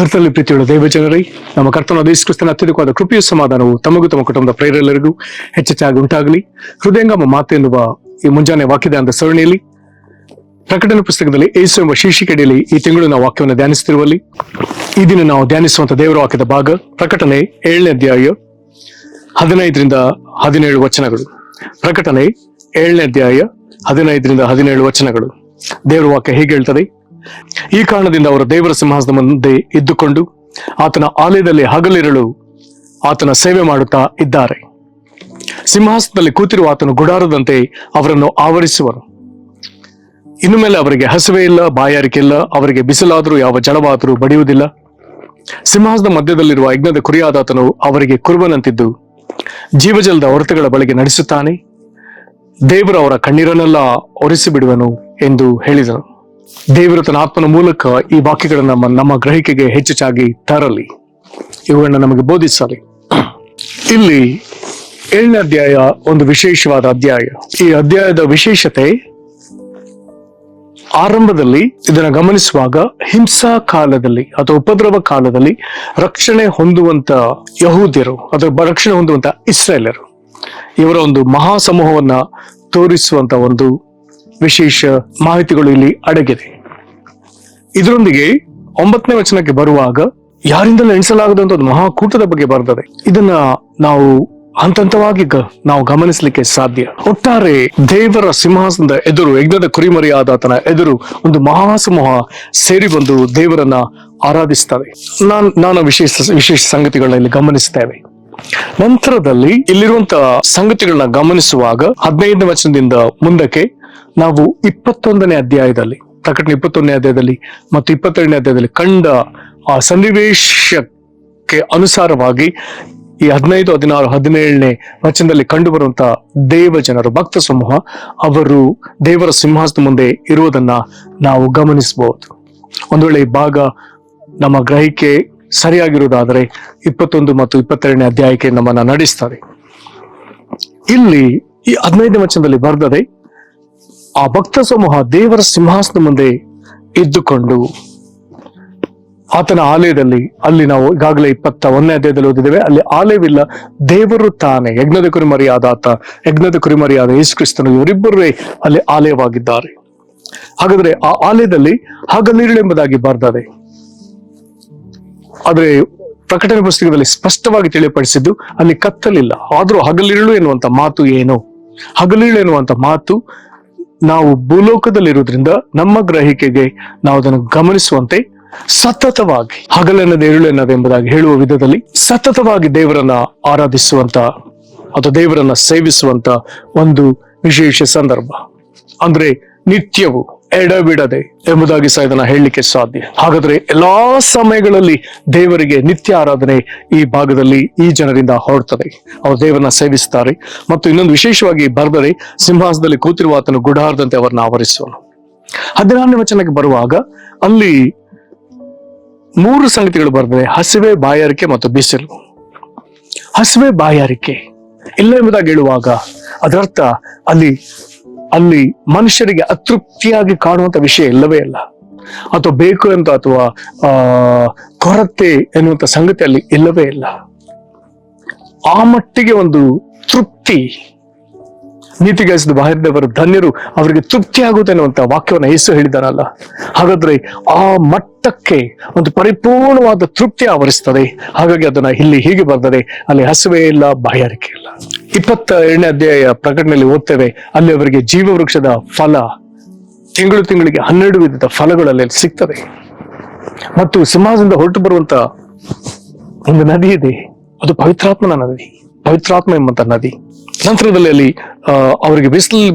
ಕರ್ತನಲ್ಲಿ ಪ್ರೀತಿಯುಳ್ಳ ದೈವ ಜನರೇ, ನಮ್ಮ ಕರ್ತನಾದ ಯೇಸು ಕ್ರಿಸ್ತನ ಅತ್ಯಧಿಕವಾದ ಕೃಪೆಯು ಸಮಾಧಾನವು ತಮಗೂ ತಮ್ಮ ಕುಟುಂಬದ ಪ್ರೇರೆಲ್ಲರಿಗೂ ಹೆಚ್ಚೆಚ್ಚಾಗಿ ಉಂಟಾಗಲಿ. ಹೃದಯಂಗಮ ಮಾತು ಎನ್ನುವ ಈ ಮುಂಜಾನೆ ವಾಕ್ಯದ ಅಂತ ಸರಣಿಯಲ್ಲಿ ಪ್ರಕಟಣೆ ಪುಸ್ತಕದಲ್ಲಿ ಯೇಸು ಎಂಬ ಶೀರ್ಷಿಕೆಯಲ್ಲಿ ಈ ತಿಂಗಳು ನಾವು ವಾಕ್ಯವನ್ನು ಧ್ಯಾನಿಸುತ್ತಿರುವಲ್ಲಿ ಈ ದಿನ ನಾವು ಧ್ಯಾನಿಸುವಂತ ದೇವರ ವಾಕ್ಯದ ಭಾಗ ಪ್ರಕಟಣೆ 7ನೇ ಅಧ್ಯಾಯ 15ರಿಂದ 17 ವಚನಗಳು. ಪ್ರಕಟಣೆ 7ನೇ ಅಧ್ಯಾಯ 15ರಿಂದ 17 ವಚನಗಳು. ದೇವರ ವಾಕ್ಯ ಹೇಗೆ ಹೇಳ್ತದೆ: ಈ ಕಾರಣದಿಂದ ಅವರು ದೇವರ ಸಿಂಹಾಸನದ ಮುಂದೆ ಇದ್ದುಕೊಂಡು ಆತನ ಆಲಯದಲ್ಲಿ ಹಗಲಿರುಳು ಆತನ ಸೇವೆ ಮಾಡುತ್ತಾ ಇದ್ದಾರೆ. ಸಿಂಹಾಸನದಲ್ಲಿ ಕೂತಿರುವ ಆತನು ಗುಡಾರದಂತೆ ಅವರನ್ನು ಆವರಿಸುವರು. ಇನ್ನು ಮೇಲೆ ಅವರಿಗೆ ಹಸಿವೆ ಇಲ್ಲ, ಬಾಯಾರಿಕೆ ಇಲ್ಲ. ಅವರಿಗೆ ಬಿಸಿಲಾದರೂ ಯಾವ ಜಳವಾದರೂ ಬಡಿಯುವುದಿಲ್ಲ. ಸಿಂಹಾಸನದ ಮಧ್ಯದಲ್ಲಿರುವ ಯಜ್ಞದ ಕುರಿಯಾದಾತನು ಅವರಿಗೆ ಕುರುಬನಂತಿದ್ದು ಜೀವಜಲದ ಹೊರತುಗಳ ಬಳಿಗೆ ನಡೆಸುತ್ತಾನೆ. ದೇವರು ಅವರ ಕಣ್ಣೀರನ್ನೆಲ್ಲ ಒರೆಸಿ ಬಿಡುವನು ಎಂದು ಹೇಳಿದನು. ದೇವರು ತನ್ನ ಆತ್ಮನ ಮೂಲಕ ಈ ವಾಕ್ಯಗಳನ್ನು ನಮ್ಮ ಗ್ರಹಿಕೆಗೆ ಹೆಚ್ಚಾಗಿ ತರಲಿ, ಇವುಗಳನ್ನ ನಮಗೆ ಬೋಧಿಸಲಿ. ಇಲ್ಲಿ 7ನೇ ಅಧ್ಯಾಯ ಒಂದು ವಿಶೇಷವಾದ ಅಧ್ಯಾಯ. ಈ ಅಧ್ಯಾಯದ ವಿಶೇಷತೆ ಆರಂಭದಲ್ಲಿ ಇದನ್ನ ಗಮನಿಸುವಾಗ ಹಿಂಸಾ ಕಾಲದಲ್ಲಿ ಅಥವಾ ಉಪದ್ರವ ಕಾಲದಲ್ಲಿ ರಕ್ಷಣೆ ಹೊಂದುವಂತ ಯಹೂದ್ಯರು ಅಥವಾ ರಕ್ಷಣೆ ಹೊಂದುವಂತ ಇಸ್ರಾಯೇಲರು ಇವರ ಒಂದು ಮಹಾ ಸಮೂಹವನ್ನ ತೋರಿಸುವಂತ ಒಂದು ವಿಶೇಷ ಮಾಹಿತಿಗಳು ಇಲ್ಲಿ ಅಡಗಿದೆ. ಇದರೊಂದಿಗೆ 9ನೇ ವಚನಕ್ಕೆ ಬರುವಾಗ ಯಾರಿಂದಲೂ ಎಣಿಸಲಾಗದಂತ ಒಂದು ಮಹಾಕೂಟದ ಬಗ್ಗೆ ಬರ್ತದೆ. ಇದನ್ನ ನಾವು ಹಂತವಾಗಿ ನಾವು ಗಮನಿಸಲಿಕ್ಕೆ ಸಾಧ್ಯ. ಒಟ್ಟಾರೆ ದೇವರ ಸಿಂಹಾಸನದ ಎದುರು, ಯಜ್ಞದ ಕುರಿಮರಿಯಾದಾತನ ಎದುರು ಒಂದು ಮಹಾಸಮೂಹ ಸೇರಿ ಬಂದು ದೇವರನ್ನ ಆರಾಧಿಸ್ತವೆ. ನಾನು ವಿಶೇಷ ಸಂಗತಿಗಳನ್ನ ಇಲ್ಲಿ ಗಮನಿಸ್ತೇವೆ. ನಂತರದಲ್ಲಿ ಇಲ್ಲಿರುವಂತಹ ಸಂಗತಿಗಳನ್ನ ಗಮನಿಸುವಾಗ 15ನೇ ವಚನದಿಂದ ಮುಂದಕ್ಕೆ ನಾವು 21ನೇ ಅಧ್ಯಾಯದಲ್ಲಿ, ಪ್ರಕಟಣೆ 21ನೇ ಅಧ್ಯಾಯದಲ್ಲಿ ಮತ್ತು 22ನೇ ಅಧ್ಯಾಯದಲ್ಲಿ ಕಂಡ ಆ ಸನ್ನಿವೇಶಕ್ಕೆ ಅನುಸಾರವಾಗಿ ಈ 15, 16, 17ನೇ ವಚನದಲ್ಲಿ ಕಂಡು ಬರುವಂತಹ ದೇವ ಜನರು, ಭಕ್ತ ಸಮೂಹ, ಅವರು ದೇವರ ಸಿಂಹಾಸನದ ಮುಂದೆ ಇರುವುದನ್ನ ನಾವು ಗಮನಿಸಬಹುದು. ಒಂದು ವೇಳೆ ಈ ಭಾಗ ನಮ್ಮ ಗ್ರಹಿಕೆ ಸರಿಯಾಗಿರುವುದಾದರೆ 21 ಮತ್ತು 22ನೇ ಅಧ್ಯಾಯಕ್ಕೆ ನಮ್ಮನ್ನ ನಡೆಸ್ತಾರೆ. ಇಲ್ಲಿ ಈ 15ನೇ ವಚನದಲ್ಲಿ ಬರ್ತದೆ, ಆ ಭಕ್ತ ಸಮೂಹ ದೇವರ ಸಿಂಹಾಸನದ ಮುಂದೆ ಇದ್ದುಕೊಂಡು ಆತನ ಆಲಯದಲ್ಲಿ, ಅಲ್ಲಿ ನಾವು ಈಗಾಗಲೇ 21ನೇ ಅಧ್ಯಾಯದಲ್ಲಿ ಓದಿದ್ದೇವೆ, ಅಲ್ಲಿ ಆಲಯವಿಲ್ಲ, ದೇವರು ತಾನೇ, ಯಜ್ಞದ ಕುರಿಮರಿಯಾದ ಯೇಸು ಕ್ರಿಸ್ತನು, ಇವರಿಬ್ಬರೇ ಅಲ್ಲಿ ಆಲಯವಾಗಿದ್ದಾರೆ. ಹಾಗಾದ್ರೆ ಆ ಆಲಯದಲ್ಲಿ ಹಗಲಿರುಳೆಂಬುದಾಗಿ ಬರ್ತದೆ. ಆದ್ರೆ ಪ್ರಕಟಣೆ ಪುಸ್ತಕದಲ್ಲಿ ಸ್ಪಷ್ಟವಾಗಿ ತಿಳಿಯಪಡಿಸಿದ್ದು ಅಲ್ಲಿ ಕತ್ತಲಿಲ್ಲ. ಆದ್ರೂ ಹಗಲಿರುಳು ಎನ್ನುವಂತ ಮಾತು ಏನು? ಹಗಲಿರುಳು ಎನ್ನುವಂತ ಮಾತು ನಾವು ಭೂಲೋಕದಲ್ಲಿರುವುದರಿಂದ ನಮ್ಮ ಗ್ರಹಿಕೆಗೆ ನಾವು ಅದನ್ನು ಗಮನಿಸುವಂತೆ ಸತತವಾಗಿ, ಹಗಲೆನ್ನದೆ ಇರುಳು ಎನ್ನದೆ ಎಂಬುದಾಗಿ ಹೇಳುವ ವಿಧದಲ್ಲಿ ಸತತವಾಗಿ ದೇವರನ್ನ ಆರಾಧಿಸುವಂತ ಅಥವಾ ದೇವರನ್ನ ಸೇವಿಸುವಂತ ಒಂದು ವಿಶೇಷ ಸಂದರ್ಭ. ಅಂದ್ರೆ ನಿತ್ಯವು ಎಡಬಿಡದೆ ಎಂಬುದಾಗಿ ಸಹ ಇದನ್ನ ಹೇಳಲಿಕ್ಕೆ ಸಾಧ್ಯ. ಹಾಗಾದ್ರೆ ಎಲ್ಲಾ ಸಮಯಗಳಲ್ಲಿ ದೇವರಿಗೆ ನಿತ್ಯ ಆರಾಧನೆ ಈ ಭಾಗದಲ್ಲಿ ಈ ಜನರಿಂದ ಹೊರಡ್ತದೆ. ಅವರು ದೇವರನ್ನ ಸೇವಿಸ್ತಾರೆ. ಮತ್ತು ಇನ್ನೊಂದು ವಿಶೇಷವಾಗಿ ಬರೆದರೆ, ಸಿಂಹಾಸನದಲ್ಲಿ ಕೂತಿರುವ ಆತನು ಗುಡಾರದಂತೆ ಅವರನ್ನ ಆವರಿಸುವನು. 16ನೇ ವಚನಕ್ಕೆ ಬರುವಾಗ ಅಲ್ಲಿ 3 ಸಂಗತಿಗಳು ಬರ್ತದೆ: ಹಸಿವೆ, ಬಾಯಾರಿಕೆ ಮತ್ತು ಬಿಸಿಲು. ಹಸಿವೆ, ಬಾಯಾರಿಕೆ ಇಲ್ಲ ಎಂಬುದಾಗಿ ಹೇಳುವಾಗ ಅದರರ್ಥ ಅಲ್ಲಿ ಮನುಷ್ಯರಿಗೆ ಅತೃಪ್ತಿಯಾಗಿ ಕಾಣುವಂತ ವಿಷಯ ಇಲ್ಲವೇ ಇಲ್ಲ, ಅಥವಾ ಬೇಕು ಅಂತ ಅಥವಾ ಕೊರತೆ ಎನ್ನುವಂತ ಸಂಗತಿ ಅಲ್ಲಿ ಇಲ್ಲವೇ ಇಲ್ಲ. ಆ ಮಟ್ಟಿಗೆ ಒಂದು ತೃಪ್ತಿ. ನೀತಿಗಾಯಿಸಿದ ಬಾಹಿರದವರು ಧನ್ಯರು, ಅವರಿಗೆ ತೃಪ್ತಿ ಆಗುತ್ತೆ ಅನ್ನುವಂತ ವಾಕ್ಯವನ್ನ ಯೇಸು ಹೇಳಿದಾರಲ್ಲ. ಹಾಗಾದ್ರೆ ಆ ಮಟ್ಟಕ್ಕೆ ಒಂದು ಪರಿಪೂರ್ಣವಾದ ತೃಪ್ತಿ ಆವರಿಸ್ತದೆ. ಹಾಗಾಗಿ ಅದನ್ನ ಇಲ್ಲಿ ಹೀಗೆ ಬರ್ತದೆ: ಅಲ್ಲಿ ಹಸಿವೆ ಇಲ್ಲ, ಬಾಯಾರಿಕೆ ಇಲ್ಲ. 22ನೇ ಅಧ್ಯಾಯ ಪ್ರಕಟಣೆಯಲ್ಲಿ ಓದ್ತೇವೆ, ಅಲ್ಲಿ ಅವರಿಗೆ ಜೀವವೃಕ್ಷದ ಫಲ ತಿಂಗಳಿಗೆ 12 ವಿಧದ ಫಲಗಳಲ್ಲಿ ಸಿಗ್ತದೆ. ಮತ್ತು ಸಿಂಹಾಸನದಿಂದ ಹೊರಟು ಬರುವಂತ ಒಂದು ನದಿ ಇದೆ, ಅದು ಪವಿತ್ರಾತ್ಮನ ನದಿ, ಪವಿತ್ರಾತ್ಮ ಎಂಬಂತ ನದಿ. ನಂತರದಲ್ಲಿ ಅಲ್ಲಿ ಅವರಿಗೆ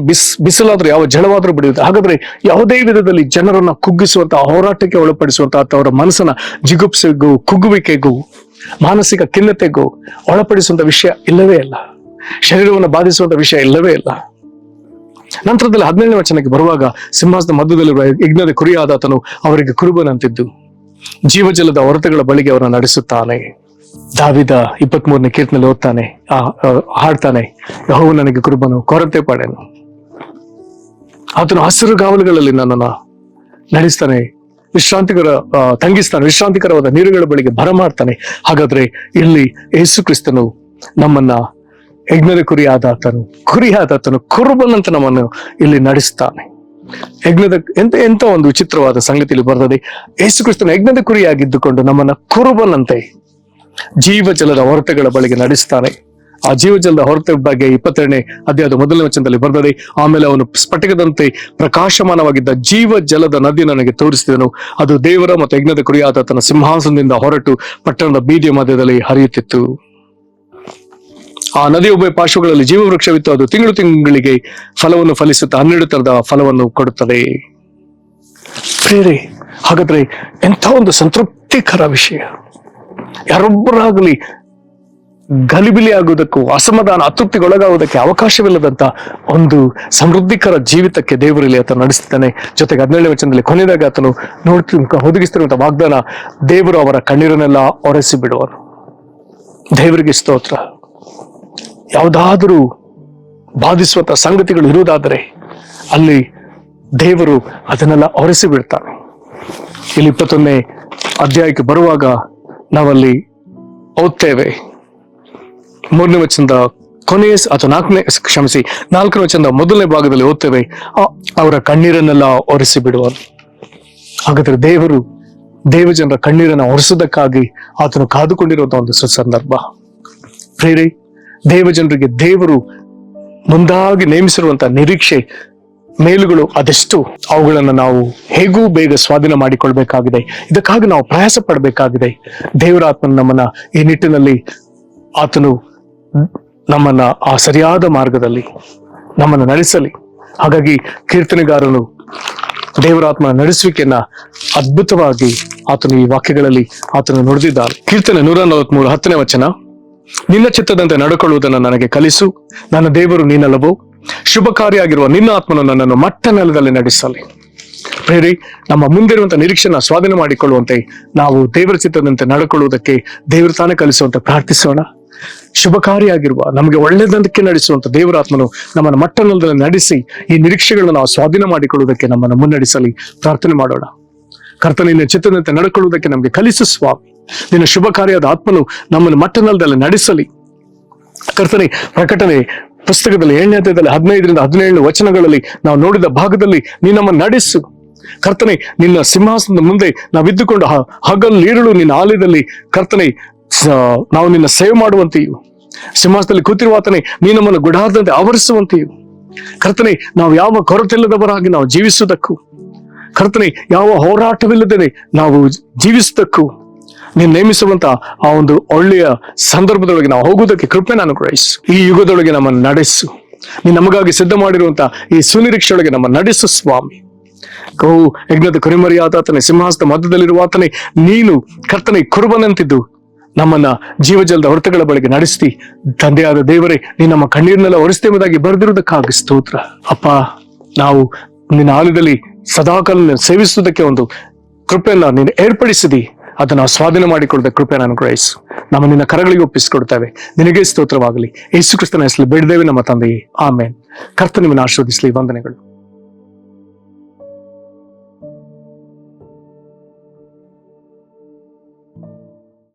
ಬಿಸಿಲಾದ್ರೂ ಯಾವ ಜಳವಾದ್ರೂ ಬಿಡುತ್ತೆ. ಹಾಗಾದ್ರೆ ಯಾವುದೇ ವಿಧದಲ್ಲಿ ಜನರನ್ನ ಕುಗ್ಗಿಸುವಂತ, ಹೋರಾಟಕ್ಕೆ ಒಳಪಡಿಸುವಂತ ಅಥವಾ ಅವರ ಮನಸ್ಸನ್ನ ಜಿಗುಪ್ಸೆಗೂ, ಕುಗ್ಗುವಿಕೆಗೂ, ಮಾನಸಿಕ ಖಿನ್ನತೆಗೂ ಒಳಪಡಿಸುವಂತ ವಿಷಯ ಇಲ್ಲವೇ ಇಲ್ಲ. ಶರೀರವನ್ನು ಬಾಧಿಸುವಂತ ವಿಷಯ ಇಲ್ಲವೇ ಇಲ್ಲ. ನಂತರದಲ್ಲಿ 17ನೇ ವಚನಕ್ಕೆ ಬರುವಾಗ, ಸಿಂಹಾಸನದ ಮಧ್ಯದಲ್ಲಿರುವ ಯಜ್ಞದ ಕುರಿಯಾದಾತನು ಅವರಿಗೆ ಕುರುಬನಂತಿದ್ದು ಜೀವಜಲದ ಹೊರತುಗಳ ಬಳಿಗೆ ಅವರನ್ನು ನಡೆಸುತ್ತಾನೆ. ದಾವಿದ 23ನೇ ಕೀರ್ತನೆಯಲ್ಲಿ ಓದ್ತಾನೆ, ಹಾಡ್ತಾನೆ: ಯೆಹೋವನು ನನಗೆ ಕುರುಬನು, ಕೊರತೆ ಪಡೆನು. ಆತನು ಹಸಿರು ಗಾವಲುಗಳಲ್ಲಿ ನನ್ನನ್ನ ನಡೆಸ್ತಾನೆ, ವಿಶ್ರಾಂತಿಕರ ತಂಗಿಸ್ತಾನೆ, ವಿಶ್ರಾಂತಿಕರವಾದ ನೀರುಗಳ ಬಳಿಗೆ ಬರಮಾಡ್ತಾನೆ. ಹಾಗಾದ್ರೆ ಇಲ್ಲಿ ಯೇಸು ಕ್ರಿಸ್ತನು ನಮ್ಮನ್ನ ಯಜ್ಞದ ಕುರಿಯಾದಾತನು ಕುರುಬನ್ ಅಂತ ನಮ್ಮನ್ನು ಇಲ್ಲಿ ನಡೆಸ್ತಾನೆ. ಯಜ್ಞದ ಎಂತ ಒಂದು ವಿಚಿತ್ರವಾದ ಸಂಗತಿಯಲ್ಲಿ ಬರ್ತದೆ. ಯೇಸು ಕ್ರಿಸ್ತನು ಯಜ್ಞದ ಕುರಿಯಾಗಿದ್ದುಕೊಂಡು ನಮ್ಮನ್ನ ಕುರುಬನಂತೆ ಜೀವ ಜಲದ ಹೊರತೆಗಳ ಬಳಿಗೆ ನಡೆಸ್ತಾನೆ. ಆ ಜೀವಜಲದ ಹೊರತೆ ಬಗ್ಗೆ 22ನೇ ಅಧ್ಯಾಯದ 1ನೇ ವಚನದಲ್ಲಿ ಬರ್ತದೆ. ಆಮೇಲೆ ಅವನು ಸ್ಫಟಿಕದಂತೆ ಪ್ರಕಾಶಮಾನವಾಗಿದ್ದ ಜೀವ ಜಲದ ನದಿ ನನಗೆ ತೋರಿಸಿದನು. ಅದು ದೇವರ ಮತ್ತು ಯಜ್ಞದ ಕುರಿಯಾದ ತನ್ನ ಸಿಂಹಾಸನದಿಂದ ಹೊರಟು ಪಟ್ಟಣದ ಬೀದಿಯ ಮಧ್ಯದಲ್ಲಿ ಹರಿಯುತ್ತಿತ್ತು. ಆ ನದಿಯ ಉಭಯ ಪಾರ್ಶ್ವಗಳಲ್ಲಿ ಜೀವವೃಕ್ಷವಿತ್ತು. ಅದು ತಿಂಗಳಿಗೆ ಫಲವನ್ನು ಫಲಿಸುತ್ತಾ 12 ತರದ ಫಲವನ್ನು ಕೊಡುತ್ತದೆ. ಬೇರೆ ಹಾಗಾದ್ರೆ ಎಂಥ ಒಂದು ಸಂತೃಪ್ತಿಕರ ವಿಷಯ. ಯಾರೊಬ್ಬರಾಗಲಿ ಗಲಿಬಿಲಿ ಆಗುವುದಕ್ಕೂ, ಅಸಮಾಧಾನ ಅತೃಪ್ತಿಗೊಳಗಾಗುವುದಕ್ಕೆ ಅವಕಾಶವಿಲ್ಲದಂತ ಒಂದು ಸಮೃದ್ಧಿಕರ ಜೀವಿತಕ್ಕೆ ದೇವರಲ್ಲಿ ಆತ ನಡೆಸ್ತಾನೆ. ಜೊತೆಗೆ 17ನೇ ವಚನದಲ್ಲಿ ಕೊನೆಯದಾಗ ಆತನು ಒದಗಿಸ್ತಿರುವಂತಹ ವಾಗ್ದಾನ, ದೇವರು ಅವರ ಕಣ್ಣೀರನ್ನೆಲ್ಲ ಒರೆಸಿ ಬಿಡುವನು. ದೇವರಿಗೆ ಸ್ತೋತ್ರ. ಯಾವುದಾದರೂ ಬಾಧಿಸುವಂತ ಸಂಗತಿಗಳು ಇರುವುದಾದರೆ ಅಲ್ಲಿ ದೇವರು ಅದನ್ನೆಲ್ಲ ಒರೆಸಿ ಬಿಡ್ತಾನೆ. ಇಲ್ಲಿ 21ನೇ ಅಧ್ಯಾಯಕ್ಕೆ ಬರುವಾಗ ನಾವಲ್ಲಿ ಓದ್ತೇವೆ, 3ನೇ ವಚನದ ಕೊನೆಯ ಅಥವಾ 4ನೇ ವಚನದ 1ನೇ ಭಾಗದಲ್ಲಿ ಓದ್ತೇವೆ, ಅವರ ಕಣ್ಣೀರನ್ನೆಲ್ಲ ಒರೆಸಿ ಬಿಡುವನು. ಹಾಗಾದ್ರೆ ದೇವರು ದೇವಜನರ ಕಣ್ಣೀರನ್ನ ಒರೆಸುವುದಕ್ಕಾಗಿ ಆತನು ಕಾದುಕೊಂಡಿರುವಂತಹ ಒಂದು ಸಂದರ್ಭ. ಪ್ರೇರೆ, ದೇವಜನರಿಗೆ ದೇವರು ಮುಂದಾಗಿ ನೇಮಿಸಿರುವಂತಹ ನಿರೀಕ್ಷೆ ಮೇಲುಗಳು ಅದೆಷ್ಟು, ಅವುಗಳನ್ನು ನಾವು ಹೇಗೂ ಬೇಗ ಸ್ವಾಧೀನ ಮಾಡಿಕೊಳ್ಬೇಕಾಗಿದೆ. ಇದಕ್ಕಾಗಿ ನಾವು ಪ್ರಯಾಸ ಪಡಬೇಕಾಗಿದೆ. ದೇವರ ಆತ್ಮನ ನಮ್ಮನ್ನ ಈ ನಿಟ್ಟಿನಲ್ಲಿ ಆತನು ನಮ್ಮನ್ನ ಆ ಸರಿಯಾದ ಮಾರ್ಗದಲ್ಲಿ ನಮ್ಮನ್ನು ನಡೆಸಲಿ. ಹಾಗಾಗಿ ಕೀರ್ತನೆಗಾರನು ದೇವರಾತ್ಮನ ನಡೆಸುವಿಕೆಯನ್ನ ಅದ್ಭುತವಾಗಿ ಆತನು ಈ ವಾಕ್ಯಗಳಲ್ಲಿ ಆತನು ನುಡಿದಿದ್ದಾನೆ. ಕೀರ್ತನೆ 143 10ನೇ ವಚನ, ನಿನ್ನ ಚಿತ್ತದಂತೆ ನಡ್ಕೊಳ್ಳುವುದನ್ನು ನನಗೆ ಕಲಿಸು, ನನ್ನ ದೇವರು ನೀನಲ್ಲವೋ, ಶುಭಕಾರಿಯಾಗಿರುವ ನಿನ್ನ ಆತ್ಮನು ನನ್ನನ್ನು ಮಟ್ಟ ನೆಲದಲ್ಲಿ ನಡೆಸಲಿ. ಪ್ರೇರಿ, ನಮ್ಮ ಮುಂದಿರುವಂತಹ ನಿರೀಕ್ಷೆನ ಸ್ವಾಧೀನ ಮಾಡಿಕೊಳ್ಳುವಂತೆ ನಾವು ದೇವರ ಚಿತ್ತದಂತೆ ನಡ್ಕೊಳ್ಳುವುದಕ್ಕೆ ದೇವರು ತಾನೇ ಕಲಿಸುವಂತೆ ಪ್ರಾರ್ಥಿಸೋಣ. ಶುಭಕಾರಿಯಾಗಿರುವ ನಮಗೆ ಒಳ್ಳೆಯದಕ್ಕೆ ನಡೆಸುವಂತ ದೇವರಾತ್ಮನು ನಮ್ಮನ್ನು ಮಟ್ಟ ನೆಲದಲ್ಲಿ ನಡೆಸಿ ಈ ನಿರೀಕ್ಷೆಗಳನ್ನು ನಾವು ಸ್ವಾಧೀನ ಮಾಡಿಕೊಳ್ಳುವುದಕ್ಕೆ ನಮ್ಮನ್ನು ಮುನ್ನಡೆಸಲಿ. ಪ್ರಾರ್ಥನೆ ಮಾಡೋಣ. ಕರ್ತನೇ, ನಿನ್ನ ಚಿತ್ತದಂತೆ ನಡ್ಕೊಳ್ಳುವುದಕ್ಕೆ ನಮಗೆ ಕಲಿಸು ಸ್ವಾಮಿ. ನಿನ್ನ ಶುಭಕಾರ್ಯದ ಆತ್ಮನು ನಮ್ಮನ್ನು ಮಟ್ಟ ನೆಲದಲ್ಲಿ ನಡೆಸಲಿ. ಕರ್ತನೇ, ಪ್ರಕಟಣೆ ಪುಸ್ತಕದಲ್ಲಿ 7ನೇ ಅಧ್ಯಾಯದಲ್ಲಿ 15ರಿಂದ 17 ವಚನಗಳಲ್ಲಿ ನಾವು ನೋಡಿದ ಭಾಗದಲ್ಲಿ ನೀ ನಮ್ಮನ್ನು ನಡೆಸು. ಕರ್ತನೆ, ನಿನ್ನ ಸಿಂಹಾಸನದ ಮುಂದೆ ನಾವಿದ್ದುಕೊಂಡು ಹಗಲಿರುಳು ನಿನ್ನ ಆಲಯದಲ್ಲಿ ಕರ್ತನೆ ನಾವು ನಿನ್ನ ಸೇವೆ ಮಾಡುವಂತೆಯೂ, ಸಿಂಹಾಸನದಲ್ಲಿ ಕೂತಿರುವಾತನೇ ನೀ ನಮ್ಮನ್ನು ಗುಡಾರದಂತೆ ಆವರಿಸುವಂತೆಯೂ, ಕರ್ತನೆ ನಾವು ಯಾವ ಕೊರತೆಯಿಲ್ಲದವರಾಗಿ ನಾವು ಜೀವಿಸುವುದಕ್ಕೂ, ಕರ್ತನೆ ಯಾವ ಹೋರಾಟವಿಲ್ಲದೆ ನಾವು ಜೀವಿಸುವುದಕ್ಕೂ ನೀನು ನೇಮಿಸುವಂತ ಆ ಒಂದು ಒಳ್ಳೆಯ ಸಂದರ್ಭದೊಳಗೆ ನಾವು ಹೋಗುವುದಕ್ಕೆ ಕೃಪೆಯನ್ನು ಅನುಗ್ರಹಿಸು. ಈ ಯುಗದೊಳಗೆ ನಮ್ಮನ್ನು ನಡೆಸು. ನೀನು ನಮಗಾಗಿ ಸಿದ್ಧ ಮಾಡಿರುವಂತ ಈ ಸುನಿರೀಕ್ಷೆಯೊಳಗೆ ನಮ್ಮನ್ನು ನಡೆಸು ಸ್ವಾಮಿ. ಯಜ್ಞದ ಕುರಿಮರಿಯಾದಾತನೇ, ಸಿಂಹಾಸನದ ಮಧ್ಯದಲ್ಲಿರುವಾತನೇ, ನೀನು ಕರ್ತನೆ ಕುರುಬನಂತಿದ್ದು ನಮ್ಮನ್ನ ಜೀವಜಲದ ಹೊರತುಗಳ ಬಳಿಗೆ ನಡೆಸ್ತಿ. ತಂದೆಯಾದ ದೇವರೇ, ನೀನು ನಮ್ಮ ಕಣ್ಣೀರನ್ನೆಲ್ಲ ಒರೆಸ್ತೇವುದಾಗಿ ಬರೆದಿರುವುದಕ್ಕಾಗಿ ಸ್ತೋತ್ರ. ಅಪ್ಪ, ನಾವು ನಿನ್ನ ಆಲಯದಲ್ಲಿ ಸದಾಕಾಲ ಸೇವಿಸುವುದಕ್ಕೆ ಒಂದು ಕೃಪೆಯನ್ನ ನೀನು ಏರ್ಪಡಿಸಿದಿ. ಅದನ್ನು ಸ್ವಾಧೀನ ಮಾಡಿಕೊಳ್ಳುವುದಕ್ಕೆ ಕೃಪೆಯನ್ನು ಅನುಗ್ರಹಿಸು. ನಮ್ಮ ನಿನ್ನ ಕರಗಳಿಗೆ ಒಪ್ಪಿಸಿಕೊಡ್ತೇವೆ. ನಿನಗೆ ಸ್ತೋತ್ರವಾಗಲಿ. ಯೇಸು ಕ್ರಿಸ್ತನ ಹೆಸರಲ್ಲಿ ಬೇಡಿದ್ದೇವೆ ನಮ್ಮ ತಂದೆಯೇ, ಆಮೇನ್. ಕರ್ತನ ನಿಮ್ಮನ್ನು ಆಶೀರ್ವದಿಸಲಿ. ವಂದನೆಗಳು.